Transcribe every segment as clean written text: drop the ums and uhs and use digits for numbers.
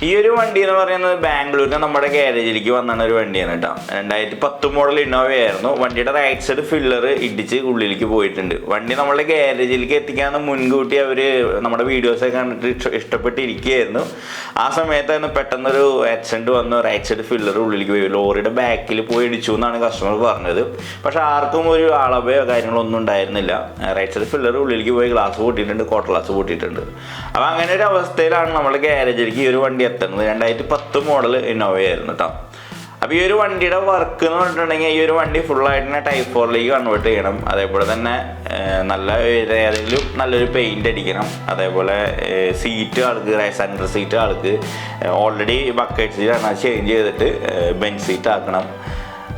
ഈ ഒരു വണ്ടി എന്ന് പറയുന്നത് ബാംഗ്ലൂരിൽ നമ്മുടെ ഗാരേജിലേക്ക് വന്നാണ് ഒരു വണ്ടിയാണ് കേട്ടോ. 2010 മോഡൽ ഇന്നോവ ആയിരുന്നു. വണ്ടിയുടെ റൈറ്റ് സൈഡ് ഫില്ലർ ഇടിച്ച് ഉള്ളിലേക്ക് പോയിട്ടുണ്ട്. വണ്ടി നമ്മുടെ ഗാരേജിലേക്ക് എത്തിക്കാന്ന് മുൻകൂട്ടി അവർ നമ്മുടെ വീഡിയോസൊക്കെ കണ്ടിട്ട് ഇഷ്ടപ്പെട്ടിരിക്കുകയായിരുന്നു. ആ സമയത്തായിരുന്നു പെട്ടെന്നൊരു ആക്സിഡന്റ് വന്നു. റൈറ്റ് സൈഡ് ഫില്ലർ ഉള്ളിലേക്ക് പോയി ലോറിയുടെ ബാക്കിൽ പോയി ഇടിച്ചു എന്നാണ് കസ്റ്റമർ പറഞ്ഞത്. പക്ഷെ ആർക്കും ഒരു ആളഭയോ കാര്യങ്ങളൊന്നും ഉണ്ടായിരുന്നില്ല. റൈറ്റ് സൈഡ് ഫില്ലർ ഉള്ളിലേക്ക് പോയി ഗ്ലാസ് പൊട്ടിയിട്ടുണ്ട്, കോട്ട ഗ്ലാസ് പൊട്ടിയിട്ടുണ്ട്. അപ്പോൾ അങ്ങനെ ഒരു അവസ്ഥയിലാണ് നമ്മുടെ ഗാരേജിലേക്ക് ഈ ഒരു വണ്ടി എത്തുന്നത്. 2010 മോഡൽ ഇന്നോവ ആയിരുന്നു കേട്ടോ. അപ്പോൾ ഈ ഒരു വണ്ടിയുടെ വർക്ക് എന്ന് പറഞ്ഞിട്ടുണ്ടെങ്കിൽ ഈ ഒരു വണ്ടി ഫുള്ളായിട്ട് തന്നെ Type 4ലേക്ക് കൺവേർട്ട് ചെയ്യണം. അതേപോലെ തന്നെ നല്ല ഏതെങ്കിലും നല്ലൊരു പെയിൻ്റ് അടിക്കണം. അതേപോലെ സീറ്റ് ആൾക്ക് സെൻട്രൽ സീറ്റ് ആൾക്ക് ഓൾറെഡി ബക്കറ്റ് സീറ്റാണ്, അത് ചേഞ്ച് ചെയ്തിട്ട് ബെഞ്ച് സീറ്റ് ആക്കണം.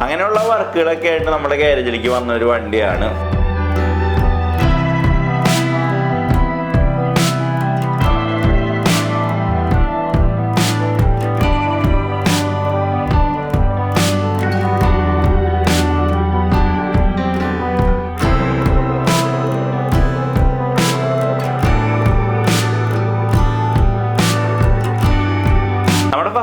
അങ്ങനെയുള്ള വർക്കുകളൊക്കെ ആയിട്ട് നമ്മുടെ ഗാരേജിലേക്ക് വന്ന ഒരു വണ്ടിയാണ്.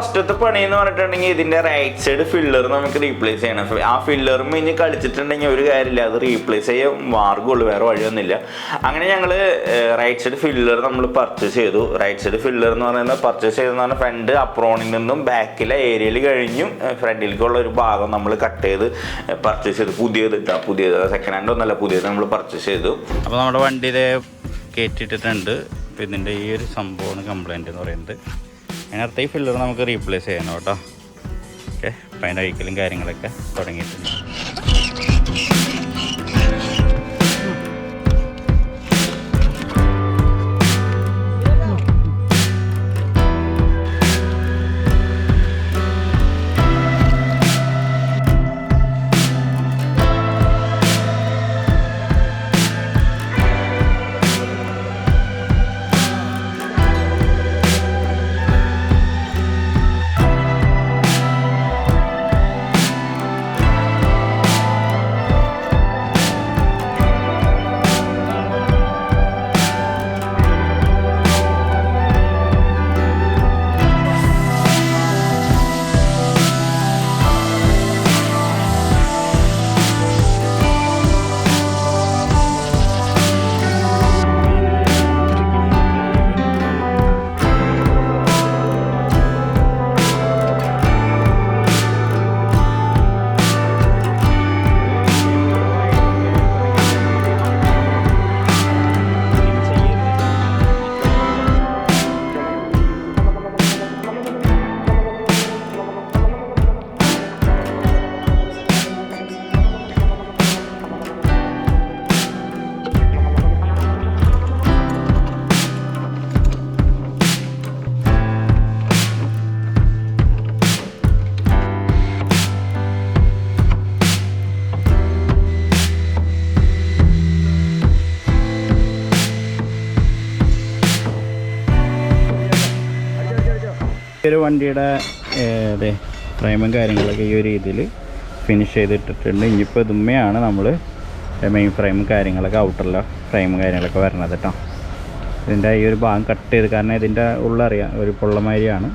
ഫസ്റ്റത്തെ പണി എന്ന് പറഞ്ഞിട്ടുണ്ടെങ്കിൽ ഇതിൻ്റെ റൈറ്റ് സൈഡ് ഫില്ലർ നമുക്ക് റീപ്ലേസ് ചെയ്യണം. ആ ഫില്ലറും ഇനി കളിച്ചിട്ടുണ്ടെങ്കിൽ ഒരു കാര്യമില്ല, അത് റീപ്ലേസ് ചെയ്യാൻ മാർഗമുള്ളൂ, വേറെ വഴിയൊന്നുമില്ല. അങ്ങനെ ഞങ്ങൾ റൈറ്റ് സൈഡ് ഫില്ലർ നമ്മൾ പർച്ചേസ് ചെയ്തു. റൈറ്റ് സൈഡ് ഫില്ലർ എന്ന് പറയുന്നത് പർച്ചേസ് ചെയ്തെന്ന് പറഞ്ഞാൽ ഫ്രണ്ട് അപ്രോണിൽ നിന്നും ബാക്കിലെ ഏരിയയിൽ കഴിഞ്ഞും ഫ്രണ്ടിലേക്കുള്ള ഒരു ഭാഗം നമ്മൾ കട്ട് ചെയ്ത് പർച്ചേസ് ചെയ്തു. പുതിയത് സെക്കൻഡ് ഹാൻഡ് ഒന്നല്ല, പുതിയത് നമ്മൾ പർച്ചേസ് ചെയ്തു. അപ്പോൾ നമ്മുടെ വണ്ടിയിൽ കയറ്റിയിട്ടിട്ടുണ്ട്. അപ്പോൾ ഇതിൻ്റെ ഈ ഒരു സംഭവമാണ് കംപ്ലൈൻറ്റ് എന്ന് പറയുന്നത്. അതിനർത്ഥം ഈ ഫില്ലർ നമുക്ക് റീപ്ലേസ് ചെയ്യണം കേട്ടോ. ഓക്കെ, അപ്പം അതിൻ്റെ അഴിക്കലും കാര്യങ്ങളൊക്കെ തുടങ്ങിയിട്ടുണ്ട്. ഈ ഒരു വണ്ടിയുടെ ഫ്രെയിമും കാര്യങ്ങളൊക്കെ ഈ ഒരു രീതിയിൽ ഫിനിഷ് ചെയ്തിട്ടിട്ടുണ്ട്. ഇനിയിപ്പോൾ ഇതുമ്മയാണ് നമ്മൾ മെയിൻ ഫ്രെയിമും കാര്യങ്ങളൊക്കെ ഔട്ടറിലെ ഫ്രെയിമും കാര്യങ്ങളൊക്കെ വരണത് കേട്ടോ. ഇതിൻ്റെ ഈ ഒരു ഭാഗം കട്ട് ചെയ്ത്, കാരണം ഇതിൻ്റെ ഉള്ളറിയാം ഒരു പൊള്ളമാരിയാണ്.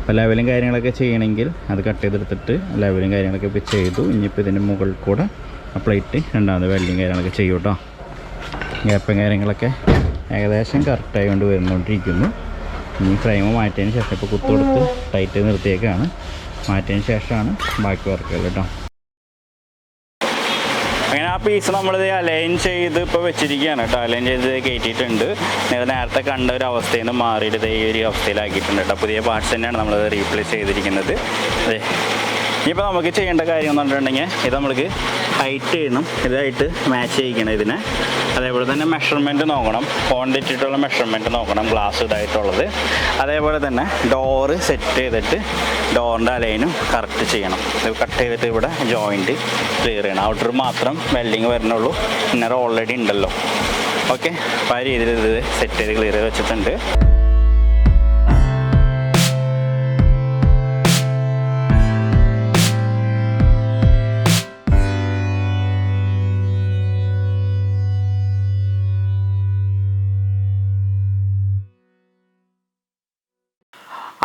അപ്പോൾ ലെവലും കാര്യങ്ങളൊക്കെ ചെയ്യണമെങ്കിൽ അത് കട്ട് ചെയ്തെടുത്തിട്ട് ലെവലും കാര്യങ്ങളൊക്കെ ഇപ്പോൾ ചെയ്തു. ഇനിയിപ്പോൾ ഇതിൻ്റെ മുകളിൽ കൂടെ ആ പ്ലേറ്റ് രണ്ടാമത് വെൽഡിങ് കാര്യങ്ങളൊക്കെ ചെയ്യും കേട്ടോ. ഗ്യാപ്പും കാര്യങ്ങളൊക്കെ ഏകദേശം കറക്റ്റായി കൊണ്ട് വരുന്നുകൊണ്ടിരിക്കുന്നു. ഈ ഫ്രെയിം മാറ്റിയതിന് ശേഷം ഇപ്പോൾ കുത്തുകൊടുത്ത് ടൈറ്റ് നിർത്തിയേക്കാണ്. മാറ്റിയതിന് ശേഷമാണ് ബാക്കി വർക്കുകൾ കേട്ടോ. അങ്ങനെ ആ പീസ് നമ്മളിത് അലൈൻ ചെയ്ത് ഇപ്പോൾ വെച്ചിരിക്കുകയാണ് കേട്ടോ. അലൈൻ ചെയ്ത് കയറ്റിയിട്ടുണ്ട്. നേരത്തെ കണ്ട ഒരു അവസ്ഥയിൽ നിന്ന് മാറിയിട്ട് ഈ ഒരു അവസ്ഥയിലാക്കിയിട്ടുണ്ട് കേട്ടോ. പുതിയ പാർട്സ് തന്നെയാണ് നമ്മളത് റീപ്ലേസ് ചെയ്തിരിക്കുന്നത്. അതെ, ഇനിയിപ്പോൾ നമുക്ക് ചെയ്യേണ്ട കാര്യം എന്ന് പറഞ്ഞിട്ടുണ്ടെങ്കിൽ ഇത് നമ്മൾക്ക് ഹൈറ്റ് ചെയ്യണം, ഇതായിട്ട് മാച്ച് ചെയ്യിക്കണം ഇതിനെ. അതേപോലെ തന്നെ മെഷർമെൻറ്റ് നോക്കണം, ക്വാണ്ടിറ്റിയിട്ടുള്ള മെഷർമെൻറ്റ് നോക്കണം, ഗ്ലാസ് ഇതായിട്ടുള്ളത്. അതേപോലെ തന്നെ ഡോറ് സെറ്റ് ചെയ്തിട്ട് ഡോറിൻ്റെ അലൈനും കറക്റ്റ് ചെയ്യണം. ഇത് കട്ട് ചെയ്തിട്ട് ഇവിടെ ജോയിൻറ്റ് ക്ലിയർ ചെയ്യണം. ഔട്ടർ മാത്രം വെൽഡിങ് വരണുള്ളൂ, ഇന്നർ ഓൾറെഡി ഉണ്ടല്ലോ. ഓക്കെ, അപ്പോൾ ആ രീതിയിൽ ഇത് സെറ്റ് ചെയ്ത് ക്ലിയർ ചെയ്ത് വെച്ചിട്ടുണ്ട്.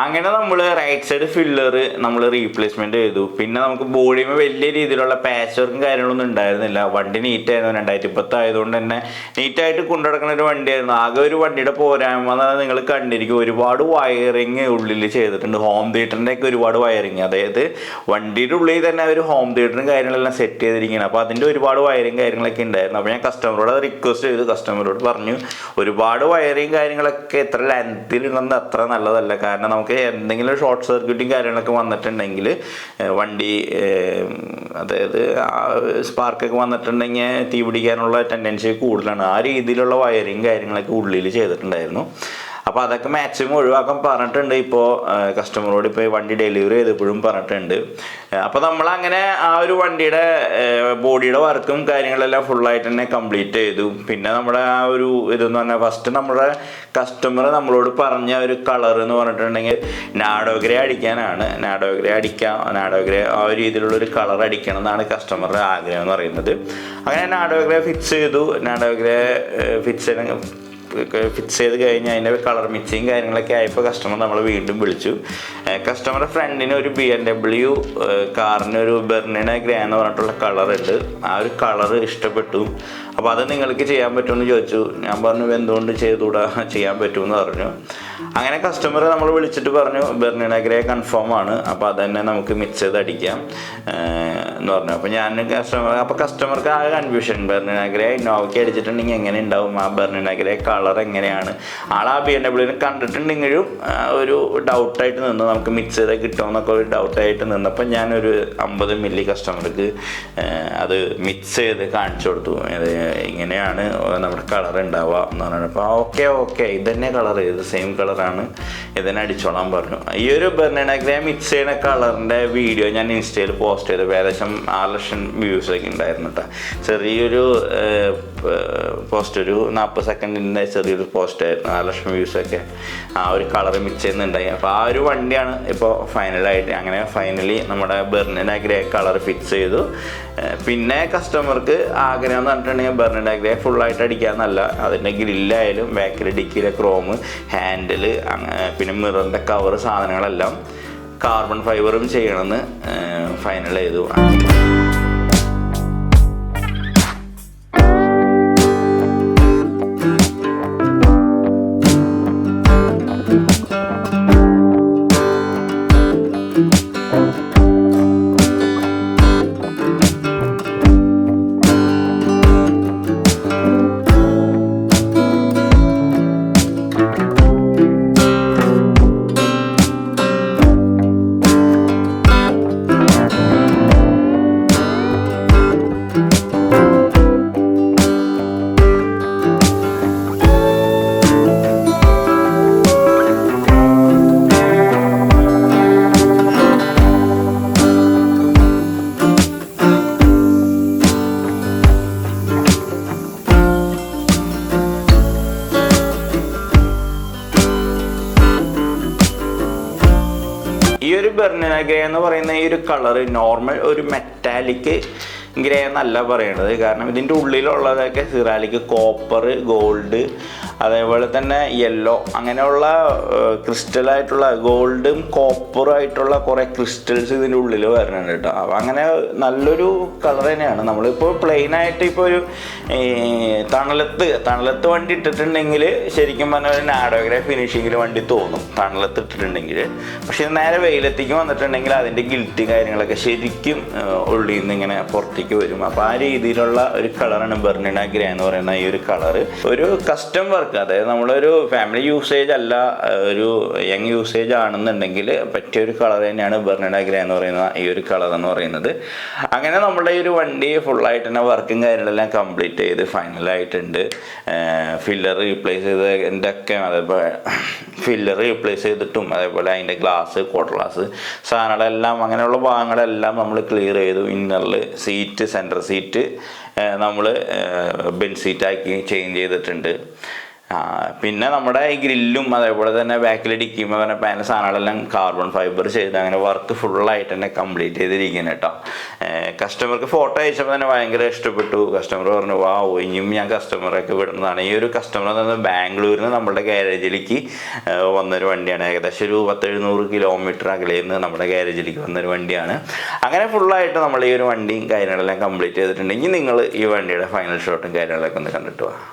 അങ്ങനെ നമ്മൾ റൈറ്റ് സൈഡ് ഫില്ലർ നമ്മൾ റീപ്ലേസ്മെന്റ് ചെയ്തു. പിന്നെ നമുക്ക് ബോഡിയുമേ വലിയ രീതിയിലുള്ള പാച്ച് വർക്കും കാര്യങ്ങളൊന്നും ഉണ്ടായിരുന്നില്ല. വണ്ടി നീറ്റായിരുന്നു. 2010 ആയതുകൊണ്ട് തന്നെ നീറ്റായിട്ട് കൊണ്ടുനടക്കുന്ന ഒരു വണ്ടിയായിരുന്നു. ആകെ ഒരു വണ്ടിയുടെ പോരായ്മ നിങ്ങൾ കണ്ടിരിക്കും, ഒരുപാട് വയറിങ് ഉള്ളിൽ ചെയ്തിട്ടുണ്ട്. ഹോം തിയേറ്ററിൻ്റെ ഒക്കെ ഒരുപാട് വയറിങ്, അതായത് വണ്ടിയുടെ ഉള്ളിൽ തന്നെ ഒരു ഹോം തിയേറ്ററും കാര്യങ്ങളെല്ലാം സെറ്റ് ചെയ്തിരിക്കുകയാണ്. അപ്പോൾ അതിൻ്റെ ഒരുപാട് വയറിങ് കാര്യങ്ങളൊക്കെ ഉണ്ടായിരുന്നു. അപ്പോൾ ഞാൻ കസ്റ്റമറോട് റിക്വസ്റ്റ് ചെയ്തു, കസ്റ്റമറോട് പറഞ്ഞു ഒരുപാട് വയറിങ് കാര്യങ്ങളൊക്കെ എത്ര ലെങ്ത്തിലുണ്ടെന്ന് അത്ര നല്ലതല്ല. കാരണം നമുക്ക് എന്തെങ്കിലും ഷോർട്ട് സർക്യൂട്ടും കാര്യങ്ങളൊക്കെ വന്നിട്ടുണ്ടെങ്കിൽ വണ്ടി, അതായത് സ്പാർക്കൊക്കെ വന്നിട്ടുണ്ടെങ്കിൽ തീ പിടിക്കാനുള്ള ടെൻഡൻസി കൂടുതലാണ്. ആ രീതിയിലുള്ള വയറിങ് കാര്യങ്ങളൊക്കെ ഉള്ളിൽ ചെയ്തിട്ടുണ്ടായിരുന്നു. അപ്പോൾ അതൊക്കെ മാക്സിമം ഒഴിവാക്കാൻ പറഞ്ഞിട്ടുണ്ട്. ഇപ്പോൾ കസ്റ്റമറോട് ഇപ്പോൾ വണ്ടി ഡെലിവറി ചെയ്തപ്പോഴും പറഞ്ഞിട്ടുണ്ട്. അപ്പോൾ നമ്മളങ്ങനെ ആ ഒരു വണ്ടിയുടെ ബോഡിയുടെ വർക്കും കാര്യങ്ങളെല്ലാം ഫുള്ളായിട്ട് തന്നെ കംപ്ലീറ്റ് ചെയ്തു. പിന്നെ നമ്മുടെ ആ ഒരു ഇതെന്ന് പറഞ്ഞാൽ ഫസ്റ്റ് നമ്മുടെ കസ്റ്റമർ നമ്മളോട് പറഞ്ഞ ഒരു കളർ എന്ന് പറഞ്ഞിട്ടുണ്ടെങ്കിൽ നാഡോ ഗ്രേ അടിക്കാനാണ്. നാഡോ ഗ്രേ ആ ഒരു രീതിയിലുള്ള ഒരു കളർ അടിക്കണം എന്നാണ് കസ്റ്റമറുടെ ആഗ്രഹം എന്ന് പറയുന്നത്. അങ്ങനെ നാഡോ ഗ്രേ ഫിക്സ് ചെയ്തു. നാഡോ ഗ്രേ ഫിക്സ് ചെയ്ത് കഴിഞ്ഞ് അതിൻ്റെ കളർ മിക്സിങ് കാര്യങ്ങളൊക്കെ ആയപ്പോൾ കസ്റ്റമർ നമ്മൾ വീണ്ടും വിളിച്ചു. കസ്റ്റമറുടെ ഫ്രണ്ടിന് ഒരു BMW കാറിന് ഒരു ബെർണിന ഗ്രേ എന്ന് പറഞ്ഞിട്ടുള്ള കളറുണ്ട്. ആ ഒരു കളർ ഇഷ്ടപ്പെട്ടു. അപ്പോൾ അത് നിങ്ങൾക്ക് ചെയ്യാൻ പറ്റുമെന്ന് ചോദിച്ചു. ഞാൻ പറഞ്ഞു എന്തുകൊണ്ട് ചെയ്തുകൂടാ, ചെയ്യാൻ പറ്റുമെന്ന് പറഞ്ഞു. അങ്ങനെ കസ്റ്റമർ നമ്മൾ വിളിച്ചിട്ട് പറഞ്ഞു ബെർണിന ഗ്രേ കൺഫേം ആണ്, അപ്പോൾ അത് തന്നെ നമുക്ക് മിക്സ് ചെയ്ത് അടിക്കാം എന്ന് പറഞ്ഞു. അപ്പോൾ കസ്റ്റമർക്ക് ആ കൺഫ്യൂഷൻ, ബെർണിന ഗ്രേ ഇന്നോവയ്ക്ക് അടിച്ചിട്ടുണ്ടെങ്കിൽ എങ്ങനെ ഉണ്ടാവും, ആ ബെർണിന ഗ്രേ കളർ എങ്ങനെയാണ്, ആൾ ആ BMW കണ്ടിട്ടുണ്ടെങ്കിലും ഒരു ഡൗട്ടായിട്ട് നിന്ന് നമുക്ക് മിക്സ് ചെയ്താൽ കിട്ടുമെന്നൊക്കെ ഒരു ഡൗട്ടായിട്ട് നിന്നപ്പോൾ ഞാനൊരു 50 മില്ലി കസ്റ്റമർക്ക് അത് മിക്സ് ചെയ്ത് കാണിച്ചു കൊടുത്തു. ഇങ്ങനെയാണ് നമ്മുടെ കളർ ഉണ്ടാവുക എന്ന് പറഞ്ഞപ്പോൾ ഓക്കെ ഇത് തന്നെ കളർ, ഇത് സെയിം കളറാണ്, ഇതന്നെ അടിച്ചോളാൻ പറഞ്ഞു. ഈ ഒരു ബെർണിന ഗ്രേ മിക്സ് ചെയ്യുന്ന കളറിൻ്റെ വീഡിയോ ഞാൻ ഇൻസ്റ്റയിൽ പോസ്റ്റ് ചെയ്തു. ഏകദേശം 6 ലക്ഷം വ്യൂസൊക്കെ ഉണ്ടായിരുന്നു കേട്ടോ. ചെറിയൊരു പോസ്റ്റ്, ഒരു 40 സെക്കൻഡിൻ്റെ ചെറിയൊരു പോസ്റ്റായിരുന്നു. 6 ലക്ഷം വ്യൂസൊക്കെ ആ ഒരു കളർ മിക്സ് ചെയ്യുന്നുണ്ടായി. അപ്പോൾ ആ ഒരു വണ്ടിയാണ് ഇപ്പോൾ ഫൈനലായിട്ട്. അങ്ങനെ ഫൈനലി നമ്മുടെ ബെർണിന ഗ്രേ കളർ ഫിക്സ് ചെയ്തു. പിന്നെ കസ്റ്റമർക്ക് ആഗ്രഹം എന്ന് പറഞ്ഞിട്ടുണ്ടെങ്കിൽ ബെർണിന ഗ്രേ ഫുള്ളായിട്ട് അടിക്കാമെന്നല്ല, അതിൻ്റെ ഗ്രില്ലായാലും ബാക്കിൽ ഡിക്കിയിലെ ക്രോം, ഹാൻഡിൽ, പിന്നെ മിററിൻ്റെ കവർ സാധനങ്ങളെല്ലാം കാർബൺ ഫൈബറും ചെയ്യണമെന്ന് ഫൈനൽ ചെയ്തു. ഈ ഒരു ബെർണിന ഗ്രേ എന്ന് പറയുന്ന ഈ ഒരു കളർ നോർമൽ ഒരു മെറ്റാലിക് ഗ്രേ എന്നല്ല പറയണത്. കാരണം ഇതിൻ്റെ ഉള്ളിലുള്ളതൊക്കെ സിറാലിക്, കോപ്പർ, ഗോൾഡ്, അതേപോലെ തന്നെ യെല്ലോ, അങ്ങനെയുള്ള ക്രിസ്റ്റലായിട്ടുള്ള ഗോൾഡും കോപ്പറും ആയിട്ടുള്ള കുറേ ക്രിസ്റ്റൽസ് ഇതിൻ്റെ ഉള്ളിൽ വരുന്നുണ്ട് കേട്ടോ. അപ്പോൾ അങ്ങനെ നല്ലൊരു കളർ തന്നെയാണ്. നമ്മളിപ്പോൾ പ്ലെയിനായിട്ട് ഇപ്പോൾ ഒരു തണലത്ത് വണ്ടി ഇട്ടിട്ടുണ്ടെങ്കിൽ ശരിക്കും പറഞ്ഞാൽ ഒരു നാഡോ ഗ്രേ ഫിനിഷിങ്ങിൽ വണ്ടി തോന്നും തണലത്ത് ഇട്ടിട്ടുണ്ടെങ്കിൽ. പക്ഷേ നേരെ വെയിലത്തേക്ക് വന്നിട്ടുണ്ടെങ്കിൽ അതിൻ്റെ ഗിൽറ്റ് കാര്യങ്ങളൊക്കെ ശരിക്കും ഉള്ളിൽ നിന്ന് ഇങ്ങനെ പുറത്തേക്ക് വരും. അപ്പോൾ ആ രീതിയിലുള്ള ഒരു കളറാണ് ബെർണിന ഗ്രേ എന്ന് പറയുന്ന ഈ ഒരു കളറ്. ഒരു കസ്റ്റം വർക്ക്, അതായത് നമ്മളൊരു ഫാമിലി യൂസേജ് അല്ല, ഒരു യങ് യൂസേജ് ആണെന്നുണ്ടെങ്കിൽ പറ്റിയൊരു കളർ തന്നെയാണ് ബെർണിന ഗ്രേ എന്ന് പറയുന്ന ഈ ഒരു കളർ എന്ന് പറയുന്നത്. അങ്ങനെ നമ്മുടെ ഈ ഒരു വണ്ടി ഫുള്ളായിട്ട് തന്നെ വർക്കും കാര്യങ്ങളെല്ലാം കംപ്ലീറ്റ് ചെയ്ത് ഫൈനലായിട്ടുണ്ട്. ഫില്ലർ റീപ്ലേസ് ചെയ്തതിൻ്റെ ഒക്കെ, അതേപോലെ ഫില്ലർ റീപ്ലേസ് ചെയ്തിട്ടും അതേപോലെ അതിൻ്റെ ഗ്ലാസ്, ക്വാർട്ടർ ഗ്ലാസ് സാധനങ്ങളെല്ലാം അങ്ങനെയുള്ള ഭാഗങ്ങളെല്ലാം നമ്മൾ ക്ലിയർ ചെയ്തു. ഇന്നറിൽ സീറ്റ്, സെൻറ്റർ സീറ്റ് നമ്മൾ ബെഞ്ച് സീറ്റാക്കി ചേഞ്ച് ചെയ്തിട്ടുണ്ട്. പിന്നെ നമ്മുടെ ഈ ഗ്രില്ലും അതേപോലെ തന്നെ ബാക്കിൽ ഡിക്കിയുമ്പോൾ തന്നെ പാനൽ സാധനങ്ങളെല്ലാം കാർബൺ ഫൈബർ ചെയ്ത് അങ്ങനെ വർക്ക് ഫുള്ളായിട്ട് തന്നെ കംപ്ലീറ്റ് ചെയ്തിരിക്കുന്നത് കേട്ടോ. കസ്റ്റമർക്ക് ഫോട്ടോ അയച്ചപ്പോൾ തന്നെ ഭയങ്കര ഇഷ്ടപ്പെട്ടു. കസ്റ്റമർ പറഞ്ഞു വാവ്, ഇനിയും ഞാൻ കസ്റ്റമറൊക്കെ വിടുന്നതാണ്. ഈ ഒരു കസ്റ്റമർ എന്ന് പറഞ്ഞാൽ ബാംഗ്ലൂരിൽ നിന്ന് നമ്മുടെ ഗ്യാരേജിലേക്ക് വന്നൊരു വണ്ടിയാണ്. ഏകദേശം ഒരു 700 കിലോമീറ്റർ അകലെ നിന്ന് നമ്മുടെ ഗ്യാരേജിലേക്ക് വന്നൊരു വണ്ടിയാണ്. അങ്ങനെ ഫുള്ളായിട്ട് നമ്മൾ ഈ ഒരു വണ്ടിയും കാര്യങ്ങളെല്ലാം കംപ്ലീറ്റ് ചെയ്തിട്ടുണ്ടെങ്കിൽ നിങ്ങൾ ഈ വണ്ടിയുടെ ഫൈനൽ ഷോട്ടും കാര്യങ്ങളൊക്കെ ഒന്ന് കണ്ടിട്ട് പോവാം.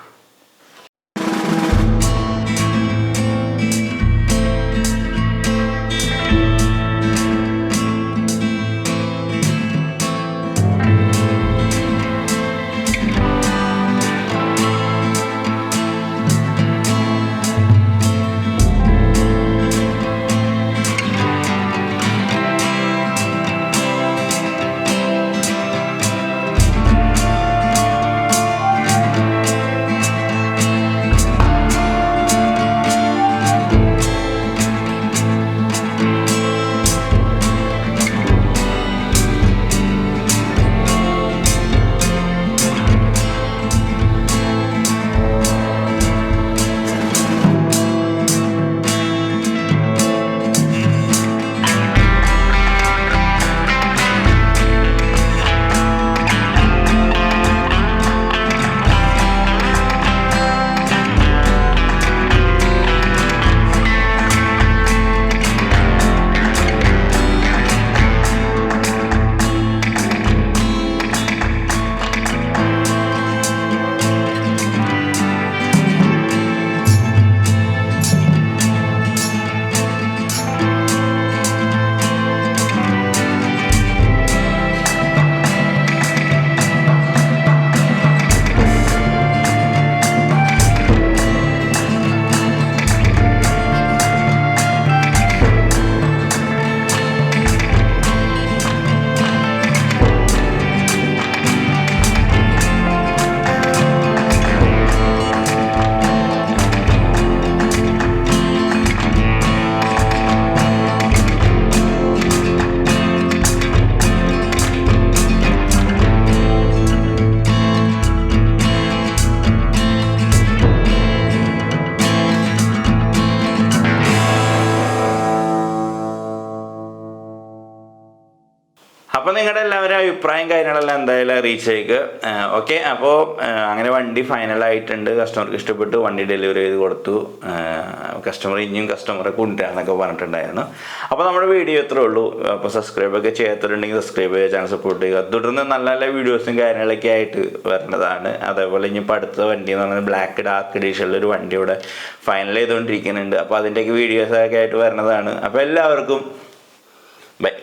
അപ്പോൾ നിങ്ങളുടെ എല്ലാവരും അഭിപ്രായം കാര്യങ്ങളെല്ലാം എന്തായാലും അറിയിച്ചേക്ക്. ഓക്കെ, അപ്പോൾ അങ്ങനെ വണ്ടി ഫൈനലായിട്ടുണ്ട്. കസ്റ്റമർക്ക് ഇഷ്ടപ്പെട്ടു, വണ്ടി ഡെലിവറി ചെയ്ത് കൊടുത്തു. കസ്റ്റമർ ഇനിയും കസ്റ്റമറെ കൊണ്ടുവരാമെന്നൊക്കെ പറഞ്ഞിട്ടുണ്ടായിരുന്നു. അപ്പോൾ നമ്മുടെ വീഡിയോ ഇത്രേ ഉള്ളൂ. അപ്പോൾ സബ്സ്ക്രൈബൊക്കെ ചെയ്യാത്തവരുണ്ടെങ്കിൽ സബ്സ്ക്രൈബ് ചെയ്യുക, ചാനൽ സപ്പോർട്ട് ചെയ്യുക. തുടർന്ന് നല്ല നല്ല വീഡിയോസും കാര്യങ്ങളൊക്കെ ആയിട്ട് വരുന്നതാണ്. അതേപോലെ ഇനിയിപ്പോൾ അടുത്ത വണ്ടി എന്ന് പറഞ്ഞാൽ ബ്ലാക്ക് ഡാർക്ക് എഡിഷനിലൊരു വണ്ടി ഇവിടെ ഫൈനൽ ചെയ്തുകൊണ്ടിരിക്കുന്നുണ്ട്. അപ്പോൾ അതിൻ്റെയൊക്കെ വീഡിയോസൊക്കെ ആയിട്ട് വരുന്നതാണ്. അപ്പോൾ എല്ലാവർക്കും ബൈ.